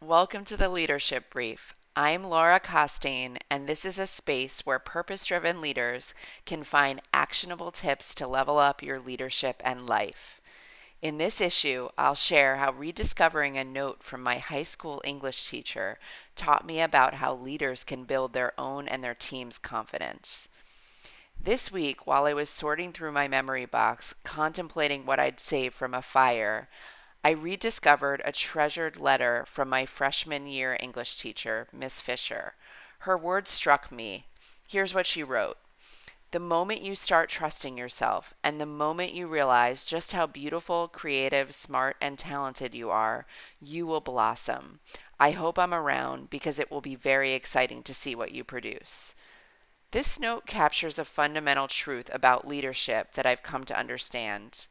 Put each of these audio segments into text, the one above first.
Welcome to the Leadership Brief. I'm Laura Costain, and this is a space where purpose-driven leaders can find actionable tips to level up your leadership and life. In this issue, I'll share how rediscovering a note from my high school English teacher taught me about how leaders can build their own and their team's confidence. This week, while I was sorting through my memory box, contemplating what I'd saved from a fire, I rediscovered a treasured letter from my freshman year English teacher, Miss Fisher. Her words struck me. Here's what she wrote. The moment you start trusting yourself and the moment you realize just how beautiful, creative, smart, and talented you are, you will blossom. I hope I'm around because it will be very exciting to see what you produce. This note captures a fundamental truth about leadership that I've come to understand.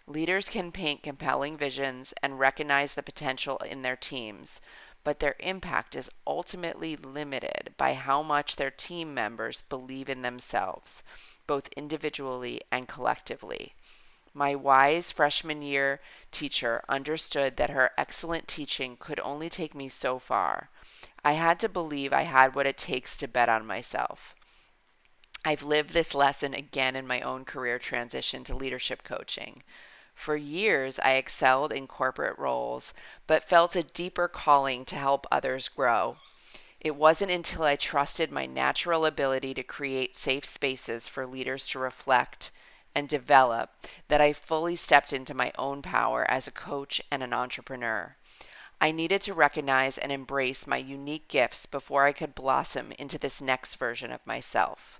Leaders can paint compelling visions and recognize the potential in their teams, but their impact is ultimately limited by how much their team members believe in themselves, both individually and collectively. My wise freshman year teacher understood that her excellent teaching could only take me so far. I had to believe I had what it takes to bet on myself. I've lived this lesson again in my own career transition to leadership coaching. For years, I excelled in corporate roles, but felt a deeper calling to help others grow. It wasn't until I trusted my natural ability to create safe spaces for leaders to reflect and develop that I fully stepped into my own power as a coach and an entrepreneur. I needed to recognize and embrace my unique gifts before I could blossom into this next version of myself.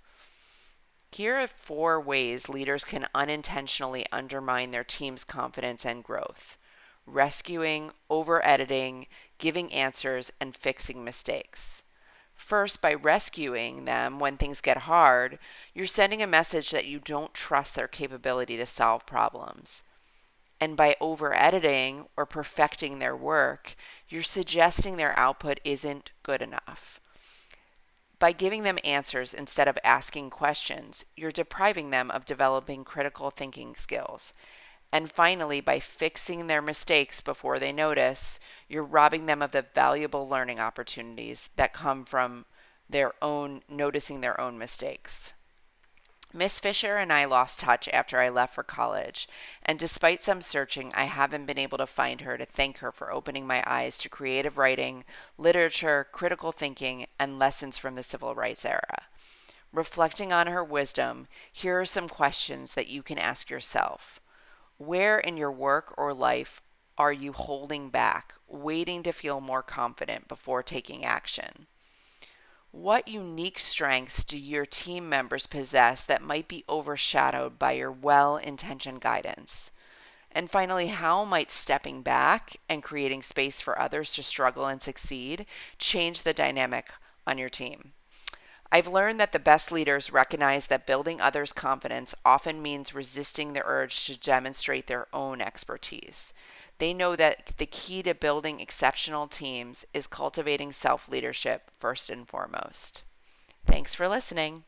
Here are 4 ways leaders can unintentionally undermine their team's confidence and growth: rescuing, over editing, giving answers, and fixing mistakes. First, by rescuing them when things get hard, you're sending a message that you don't trust their capability to solve problems. And by over editing or perfecting their work, you're suggesting their output isn't good enough. By giving them answers instead of asking questions, you're depriving them of developing critical thinking skills. And finally, by fixing their mistakes before they notice, you're robbing them of the valuable learning opportunities that come from noticing their own mistakes. Miss Fisher and I lost touch after I left for college, and despite some searching, I haven't been able to find her to thank her for opening my eyes to creative writing, literature, critical thinking, and lessons from the civil rights era. Reflecting on her wisdom, here are some questions that you can ask yourself. Where in your work or life are you holding back, waiting to feel more confident before taking action? What unique strengths do your team members possess that might be overshadowed by your well-intentioned guidance? And finally, how might stepping back and creating space for others to struggle and succeed change the dynamic on your team? I've learned that the best leaders recognize that building others' confidence often means resisting the urge to demonstrate their own expertise. They know that the key to building exceptional teams is cultivating self-leadership first and foremost. Thanks for listening.